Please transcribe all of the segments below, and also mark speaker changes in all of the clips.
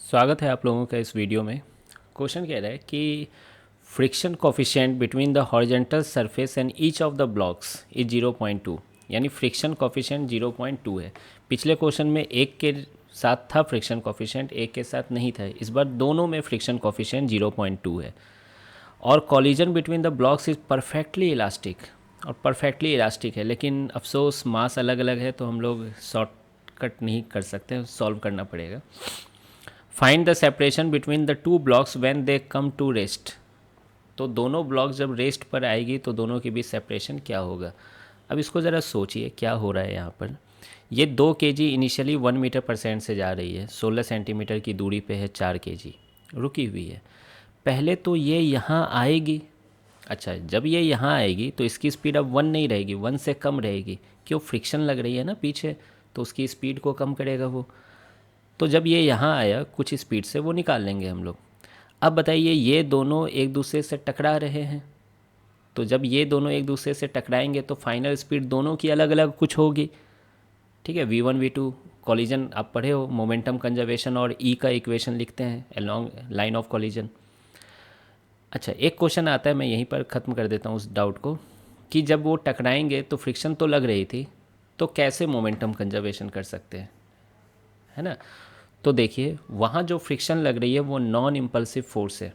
Speaker 1: स्वागत है आप लोगों का इस वीडियो में। क्वेश्चन कह रहा है कि friction coefficient between the horizontal surface and each of the blocks is 0.2, यानी फ्रिक्शन कोफिशिएंट 0.2 है। पिछले क्वेश्चन में एक के साथ था फ्रिक्शन कोफिशिएंट, एक के साथ नहीं था। इस बार दोनों में फ्रिक्शन कोफिशिएंट 0.2 है और collision between the blocks is perfectly elastic, और परफेक्टली इलास्टिक है, लेकिन अफसोस मास अलग अलग है तो हम लोग शॉर्टकट नहीं कर सकते, सॉल्व करना पड़ेगा। Find the separation between the two blocks when they come to rest. तो दोनों ब्लॉक्स जब रेस्ट पर आएगी तो दोनों के बीच सेपरेशन क्या होगा। अब इसको ज़रा सोचिए क्या हो रहा है यहाँ पर। ये 2 kg इनिशियली 1 मीटर/सेकंड से जा रही है, 16 सेंटीमीटर की दूरी पे है, 4 kg रुकी हुई है। पहले तो ये यहाँ आएगी। अच्छा, जब ये यहाँ आएगी तो इसकी स्पीड अब 1 नहीं रहेगी, 1 से कम रहेगी। क्यों? फ्रिक्शन लग रही है ना पीछे, तो उसकी स्पीड को कम करेगा वो। तो जब ये यहाँ आया कुछ स्पीड से, वो निकाल लेंगे हम लोग। अब बताइए, ये दोनों एक दूसरे से टकरा रहे हैं, तो जब ये दोनों एक दूसरे से टकराएंगे तो फाइनल स्पीड दोनों की अलग अलग कुछ होगी। ठीक है, v1 v2 कॉलिजन आप पढ़े हो, मोमेंटम कंजर्वेशन और ई का इक्वेशन लिखते हैं अलोंग लाइन ऑफ कॉलिजन। अच्छा, एक क्वेश्चन आता है, मैं यहीं पर ख़त्म कर देता हूँ उस डाउट को, कि जब वो टकराएंगे तो फ्रिक्शन तो लग रही थी, तो कैसे मोमेंटम कंजर्वेशन कर सकते हैं, है ना। तो देखिए, वहाँ जो फ्रिक्शन लग रही है वो नॉन इम्पल्सिव फोर्स है।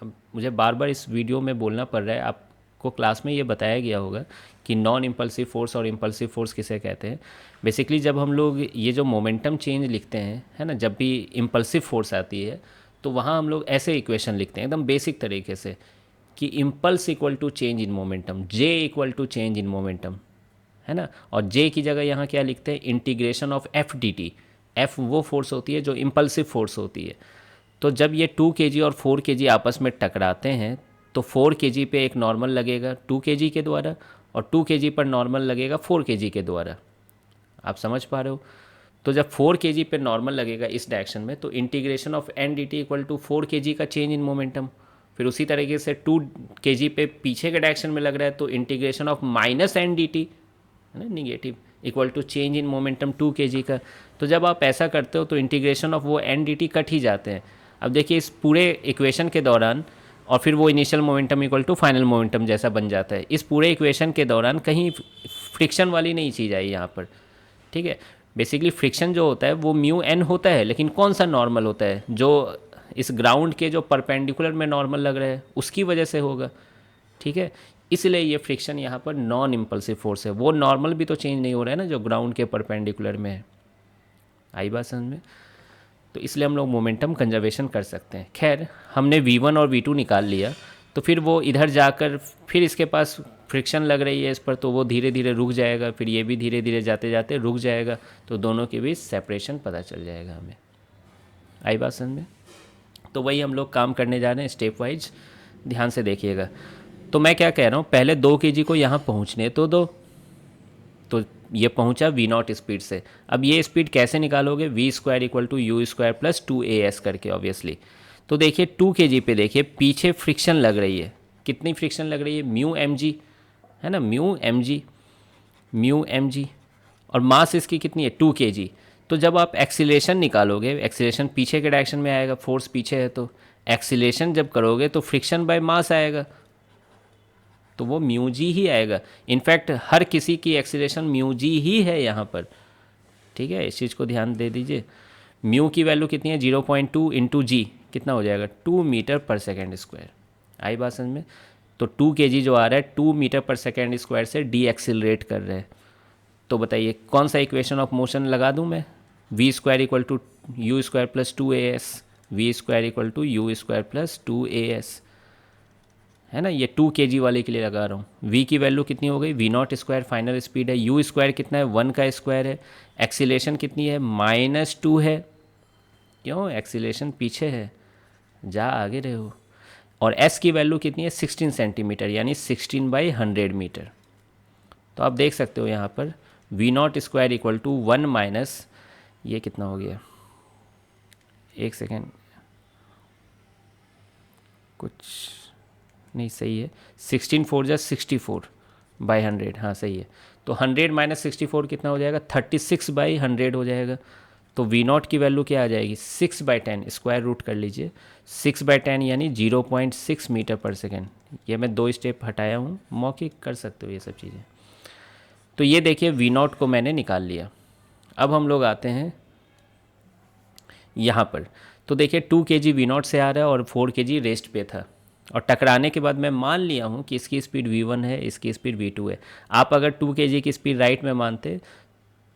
Speaker 1: अब मुझे बार बार इस वीडियो में बोलना पड़ रहा है, आपको क्लास में ये बताया गया होगा कि नॉन इम्पल्सिव फोर्स और इम्पल्सिव फोर्स किसे कहते हैं। बेसिकली जब हम लोग ये जो मोमेंटम चेंज लिखते हैं, है ना, जब भी इम्पल्सिव फोर्स आती है तो वहाँ हम लोग ऐसे इक्वेशन लिखते हैं एकदम बेसिक तरीके से, कि impulse equal to change in momentum, J equal to change in momentum, है ना। और जे की जगह यहाँ क्या लिखते हैं, integration of F D T. F वो फोर्स होती है जो इम्पल्सिव फोर्स होती है। तो जब ये 2 kg और 4 kg आपस में टकराते हैं तो 4 kg पे एक नॉर्मल लगेगा 2 kg के द्वारा, और 2 kg पर नॉर्मल लगेगा 4 kg के द्वारा। आप समझ पा रहे हो। तो जब 4 kg पे नॉर्मल लगेगा इस डायरेक्शन में, तो integration of N D T equal to 4 kg का चेंज इन मोमेंटम। फिर उसी तरीके से 2 kg पे पीछे के डायरेक्शन में लग रहा है तो integration of minus N D T, है ना, negative, equal to change in momentum 2 kg का। तो जब आप ऐसा करते हो तो इंटीग्रेशन ऑफ वो एन डी टी कट ही जाते हैं। अब देखिए, इस पूरे इक्वेशन के दौरान, और फिर वो initial momentum equal to final momentum जैसा बन जाता है। इस पूरे इक्वेशन के दौरान कहीं फ्रिक्शन वाली नहीं चीज़ आई यहाँ पर। ठीक है, बेसिकली फ्रिक्शन जो होता है वो म्यू एन होता है, लेकिन कौन सा नॉर्मल होता है, जो इस ग्राउंड के जो परपेंडिकुलर में नॉर्मल लग रहा है उसकी वजह से होगा। ठीक है, इसलिए ये फ्रिक्शन यहाँ पर नॉन इम्पल्सिव फोर्स है। वो नॉर्मल भी तो चेंज नहीं हो रहा है ना जो ग्राउंड के परपेंडिकुलर में है। आई बात समझ में। तो इसलिए हम लोग मोमेंटम कंजर्वेशन कर सकते हैं। खैर, हमने v1 और v2 निकाल लिया, तो फिर वो इधर जाकर फिर इसके पास फ्रिक्शन लग रही है इस पर, तो वो धीरे धीरे रुक जाएगा, फिर ये भी धीरे धीरे जाते जाते रुक जाएगा, तो दोनों के बीच सेपरेशन पता चल जाएगा हमें। आई बात समझ में। तो वही हम लोग काम करने जा रहे हैं स्टेप वाइज, ध्यान से देखिएगा। तो मैं क्या कह रहा हूँ, पहले 2 kg को यहाँ पहुँचने तो दो, तो ये पहुँचा v0 स्पीड से। अब ये स्पीड कैसे निकालोगे, v² equal to u² plus 2as करके ऑब्वियसली। तो देखिए 2 kg पे देखिए पीछे फ्रिक्शन लग रही है, कितनी फ्रिक्शन लग रही है, म्यू एम जी, है ना, mu M G, mu M G, और मास इसकी कितनी है 2 kg। तो जब आप एक्सीलेशन निकालोगे, एक्सीलेशन पीछे के डायरेक्शन में आएगा, फोर्स पीछे है, तो एक्सीलेशन जब करोगे तो फ्रिक्शन बाय मास आएगा, तो वो म्यू जी ही आएगा। इनफैक्ट हर किसी की एक्सीलेशन म्यू जी ही है यहाँ पर। ठीक है, इस चीज़ को ध्यान दे दीजिए। म्यू की वैल्यू कितनी है, 0.2 इंटू जी कितना हो जाएगा, 2 मीटर/सेकंड स्क्वायर। आई बात समझ में। तो 2 kg जो आ रहा है 2 मीटर/सेकंड स्क्वायर से डी एक्सिलरेट कर रहे हैं। तो बताइए कौन सा इक्वेशन ऑफ मोशन लगा दूँ मैं, v² equal to u² plus 2as, v² equal to u² plus 2as, है ना। ये 2 kg वाले के लिए लगा रहा हूँ। v की वैल्यू कितनी हो गई, v0² फाइनल स्पीड है, u² कितना है 1 का स्क्वायर है, एक्सीलेशन कितनी है -2 है, क्यों, एक्सीलेशन पीछे है, जा आगे रहे हो। और s की वैल्यू कितनी है 16 सेंटीमीटर, यानी 16/100 मीटर। तो आप देख सकते हो यहाँ पर v0² इक्वल टू 1 माइनस, ये कितना हो गया, एक सेकेंड, कुछ नहीं, सही है, 16×4 = 64/100, हाँ सही है। तो 100 - 64 कितना हो जाएगा, 36/100 हो जाएगा। तो वी नॉट की वैल्यू क्या आ जाएगी 6/10, स्क्वायर रूट कर लीजिए 6/10 यानी 0.6 मीटर पर सेकेंड। ये मैं 2 स्टेप हटाया हूँ, मौखिक कर सकते हो ये सब चीज़ें। तो ये देखिए वी नॉट को मैंने निकाल लिया। अब हम लोग आते हैं यहाँ पर, तो देखिए 2 kg वी नॉट से आ रहा है और 4 kg रेस्ट पे था, और टकराने के बाद मैं मान लिया हूँ कि इसकी स्पीड v1 है, इसकी स्पीड v2 है। आप अगर 2 kg की स्पीड राइट में मानते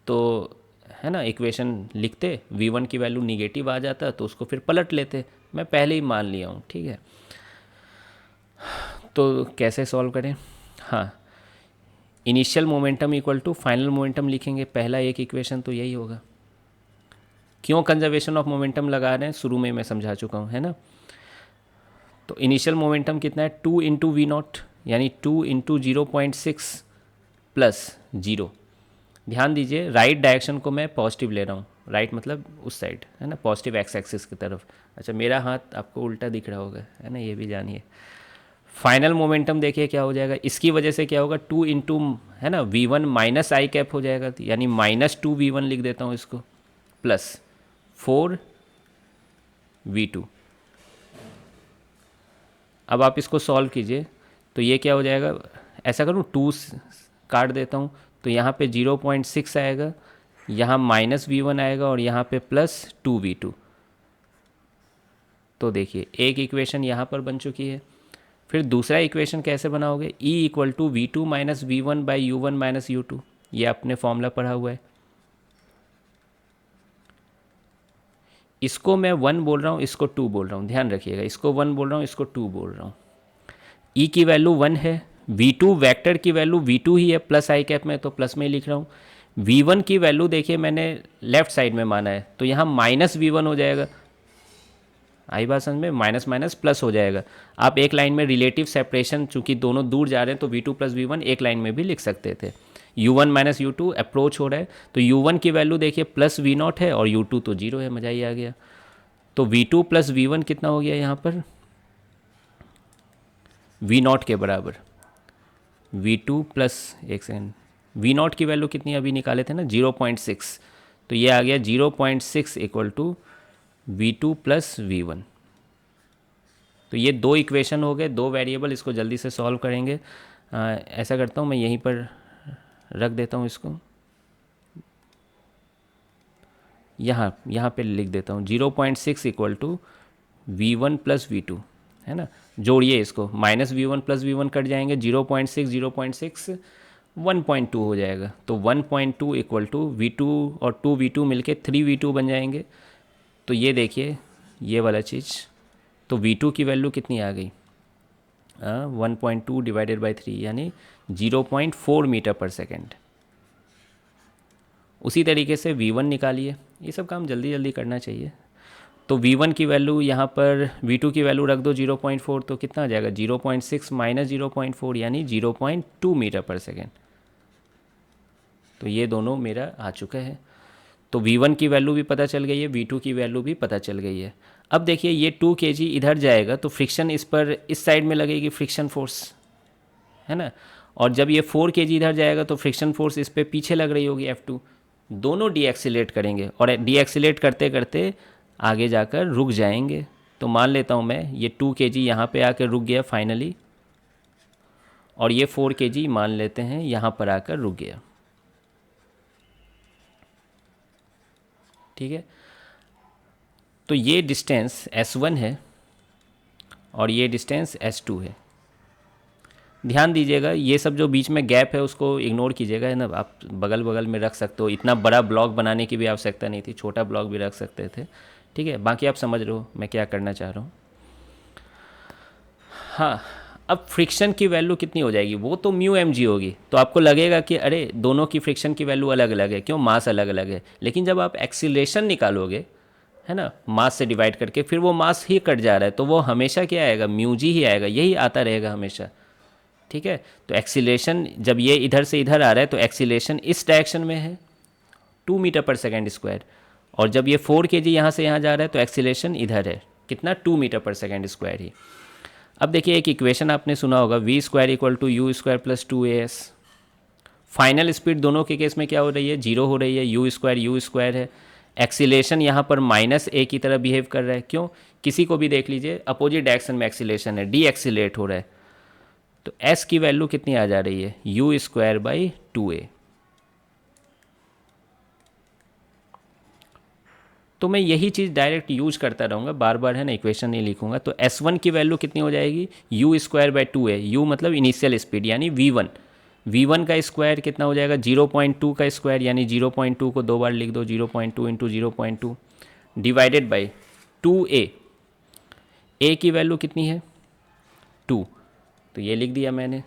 Speaker 1: तो है ना, इक्वेशन लिखते, v1 की वैल्यू निगेटिव आ जाता तो उसको फिर पलट लेते। मैं पहले ही मान लिया हूँ, ठीक है। तो कैसे सॉल्व करें? हाँ, initial momentum equal to final momentum लिखेंगे, पहला एक इक्वेशन तो यही होगा। क्यों कंजर्वेशन ऑफ मोमेंटम लगा रहे हैं, शुरू में मैं समझा चुका हूँ, है ना। तो इनिशियल मोमेंटम कितना है 2 इंटू वी नॉट, यानी 2 इंटू 0.6 प्लस 0। ध्यान दीजिए राइट डायरेक्शन को मैं पॉजिटिव ले रहा हूँ, राइट मतलब उस साइड, है ना, पॉजिटिव एक्स एक्सिस की तरफ। अच्छा, मेरा हाथ आपको उल्टा दिख रहा होगा, है ना, ये भी जानिए। फाइनल मोमेंटम देखिए क्या हो जाएगा, इसकी वजह से क्या होगा 2 इंटू, है ना, v1 माइनस आई कैप हो जाएगा, यानी -2v1 लिख देता हूँ इसको, प्लस 4v2। अब आप इसको सॉल्व कीजिए, तो ये क्या हो जाएगा, ऐसा करूँ 2 काट देता हूँ, तो यहाँ पे 0.6 आएगा, यहाँ -v1 आएगा और यहाँ पे +2v2। तो देखिए एक इक्वेशन यहाँ पर बन चुकी है। फिर दूसरा इक्वेशन कैसे बनाओगे, E equal to v2 minus v1 by u1 minus u2, ये आपने फॉर्मूला पढ़ा हुआ है। इसको मैं 1 बोल रहा हूँ, इसको 2 बोल रहा हूँ, ध्यान रखिएगा, इसको 1 बोल रहा हूँ, इसको 2 बोल रहा हूँ। E की वैल्यू 1 है, v2 वेक्टर की वैल्यू v2 ही है, प्लस आई कैप में तो प्लस में ही लिख रहा हूँ। v1 की वैल्यू देखिए मैंने लेफ्ट साइड में माना है, तो यहाँ -v1 हो जाएगा, आई बात समझ में, माइनस माइनस प्लस हो जाएगा। आप एक लाइन में रिलेटिव सेपरेशन, चूंकि दोनों दूर जा रहे हैं तो v2 प्लस v1 एक लाइन में भी लिख सकते थे। u1 माइनस u2 अप्रोच हो रहा है, तो u1 की वैल्यू देखिए प्लस v नॉट है और u2 तो 0 है, मजा ही आ गया। तो v2 प्लस v1 कितना हो गया यहाँ पर, v नॉट के बराबर, v2 प्लस, एक सेकेंड, v नॉट की वैल्यू कितनी अभी निकाले थे ना 0.6, तो ये आ गया 0.6 equal to v2 plus v1। तो ये 2 इक्वेशन हो गए, 2 वेरिएबल, इसको जल्दी से सॉल्व करेंगे। ऐसा करता हूँ मैं यहीं पर रख देता हूँ इसको, यहाँ पे लिख देता हूँ 0.6 equal to v1 plus v2, है ना। जोड़िए इसको, -v1 प्लस v1 कट जाएंगे, 0.6 1.2 हो जाएगा, तो 1.2 इक्वल टू v2 और 2v2 मिलके 3v2 बन जाएंगे। तो ये देखिए ये वाला चीज़, तो v2 की वैल्यू कितनी आ गई, 1.2 डिवाइडेड बाई 3 यानी 0.4 मीटर पर सेकेंड। उसी तरीके से v1 निकालिए, ये सब काम जल्दी जल्दी करना चाहिए। तो v1 की वैल्यू यहाँ पर v2 की वैल्यू रख दो 0.4, तो कितना आ जाएगा 0.6 माइनस 0.4 यानी 0.2 मीटर पर सेकेंड। तो ये दोनों मेरा आ चुका है। तो v1 की वैल्यू भी पता चल गई है, v2 की वैल्यू भी पता चल गई है। अब देखिए ये 2 kg इधर जाएगा तो फ्रिक्शन इस पर, इस साइड में लगेगी फ्रिक्शन फोर्स, है ना। और जब ये 4 kg इधर जाएगा तो फ्रिक्शन फोर्स इस पर पीछे लग रही होगी F2। दोनों डीएक्सीलेट करेंगे और डीएक्सीलेट करते करते आगे जाकर रुक जाएंगे। तो मान लेता हूँ मैं ये 2 kg यहाँ पे आकर रुक गया फाइनली, और ये 4 kg मान लेते हैं यहाँ पर आकर रुक गया, ठीक है। तो ये डिस्टेंस S1 है और ये डिस्टेंस S2 है। ध्यान दीजिएगा ये सब जो बीच में गैप है उसको इग्नोर कीजिएगा, है ना। आप बगल बगल में रख सकते हो, इतना बड़ा ब्लॉक बनाने की भी आवश्यकता नहीं थी, छोटा ब्लॉक भी रख सकते थे, ठीक है। बाकी आप समझ रहे हो मैं क्या करना चाह रहा हूँ। हाँ, अब फ्रिक्शन की वैल्यू कितनी हो जाएगी, वो तो म्यू एम जी होगी। तो आपको लगेगा कि अरे दोनों की फ्रिक्शन की वैल्यू अलग अलग है, क्यों, मास अलग अलग है। लेकिन जब आप एक्सीलरेशन निकालोगे, है ना, मास से डिवाइड करके, फिर वो मास ही कट जा रहा है, तो वो हमेशा क्या आएगा, म्यू जी ही आएगा, यही आता रहेगा हमेशा, ठीक है। तो एक्सीलरेशन जब ये इधर से इधर आ रहा है तो एक्सीलरेशन इस डायरेक्शन में है 2 मीटर पर सेकेंड स्क्वायर, और जब ये 4 kg यहाँ से यहाँ जा रहा है तो एक्सीलरेशन इधर है कितना, 2 मीटर पर सेकेंड स्क्वायर ही। अब देखिए एक इक्वेशन आपने सुना होगा v square equal to U square plus 2as। Final speed दोनों के केस में क्या हो रही है, 0 हो रही है, यू स्क्वायर है, एक्सीलेशन यहाँ पर माइनस ए की तरह बिहेव कर रहा है। क्यों? किसी को भी देख लीजिए, अपोजिट डायरेक्शन में एक्सीलेशन है, डी एक्सीलेट हो रहा है। तो एस की वैल्यू कितनी आ जा रही है? You square by 2a। तो मैं यही चीज़ डायरेक्ट यूज करता रहूँगा, बार बार है ना इक्वेशन नहीं लिखूंगा। तो S1 की वैल्यू कितनी हो जाएगी? You square by 2a। You मतलब इनिशियल स्पीड यानी V1। V1 का स्क्वायर कितना हो जाएगा? 0.2 का स्क्वायर यानी 0.2 को 2 बार लिख दो, 0.2 into 0.2 divided by 2a। a की वैल्यू कितनी है? 2। तो ये लिख दिया मैंने।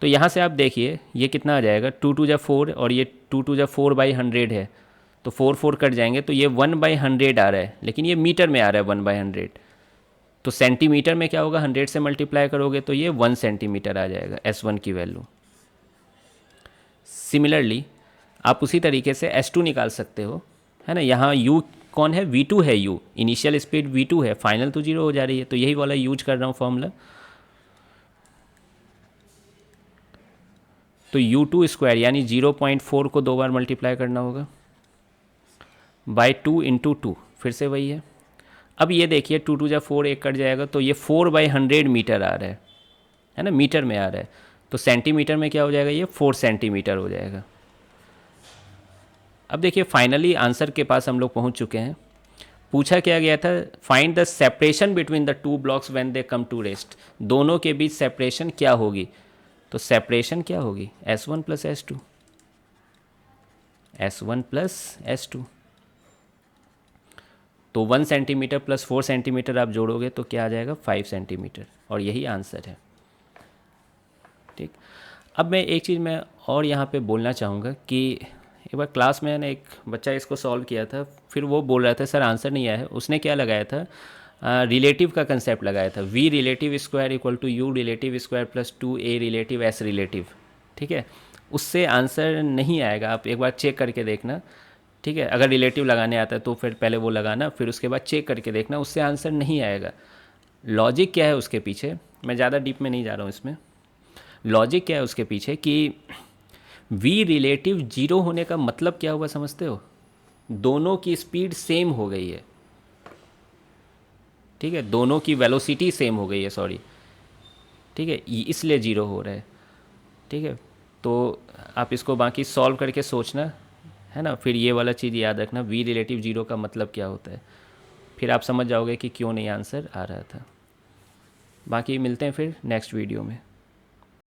Speaker 1: तो यहाँ से आप देखिए ये कितना आ जाएगा? 2 2 जा 4 और ये 2 2 जा 4/100 है, तो 4 4 कट जाएंगे, तो ये 1/100 आ रहा है, लेकिन ये मीटर में आ रहा है 1/100। तो सेंटीमीटर में क्या होगा? 100 से मल्टीप्लाई करोगे तो ये 1 सेंटीमीटर आ जाएगा S1 की वैल्यू। सिमिलरली आप उसी तरीके से S2 निकाल सकते हो, है ना। यहाँ U कौन है? V2 है। U इनिशियल स्पीड V2 है, फाइनल तो 0 हो जा रही है, तो यही वाला यूज कर रहा हूँ फॉर्मूला। तो U2 स्क्वायर यानी 0.4 को 2 बार मल्टीप्लाई करना होगा बाई 2 इंटू 2, फिर से वही है। अब ये देखिए 2 2 जा 4, एक कट जाएगा, तो ये 4/100 मीटर आ रहा है ना, मीटर में आ रहा है। तो सेंटीमीटर में क्या हो जाएगा? ये 4 सेंटीमीटर हो जाएगा। अब देखिए फाइनली आंसर के पास हम लोग पहुंच चुके हैं। पूछा क्या गया था? Find the separation between the two blocks when they come to rest. दोनों के बीच सेपरेशन क्या होगी? तो सेपरेशन क्या होगी? S1 plus S2, S1 plus S2। तो 1 सेंटीमीटर प्लस 4 सेंटीमीटर आप जोड़ोगे तो क्या आ जाएगा? 5 सेंटीमीटर, और यही आंसर है। ठीक। अब मैं एक चीज़ मैं और यहाँ पे बोलना चाहूँगा कि एक बार क्लास में ना एक बच्चा इसको सॉल्व किया था, फिर वो बोल रहा था सर आंसर नहीं आया है। उसने क्या लगाया था? रिलेटिव का कंसेप्ट लगाया था, V relative square equal to U relative square plus 2A relative S relative. ठीक है, उससे आंसर नहीं आएगा, आप एक बार चेक करके देखना। ठीक है, अगर रिलेटिव लगाने आता है तो फिर पहले वो लगाना, फिर उसके बाद चेक करके देखना, उससे आंसर नहीं आएगा। लॉजिक क्या है उसके पीछे? मैं ज़्यादा डीप में नहीं जा रहा हूँ इसमें। लॉजिक क्या है उसके पीछे कि V रिलेटिव 0 होने का मतलब क्या हुआ समझते हो? दोनों की स्पीड सेम हो गई है। ठीक है, दोनों की वेलोसिटी सेम हो गई है, सॉरी। ठीक है, इसलिए 0 हो रहा है। ठीक है, तो आप इसको बाकी सॉल्व करके सोचना, है ना। फिर ये वाला चीज़ याद रखना, V रिलेटिव 0 का मतलब क्या होता है, फिर आप समझ जाओगे कि क्यों नहीं आंसर आ रहा था। बाकी मिलते हैं फिर नेक्स्ट वीडियो में।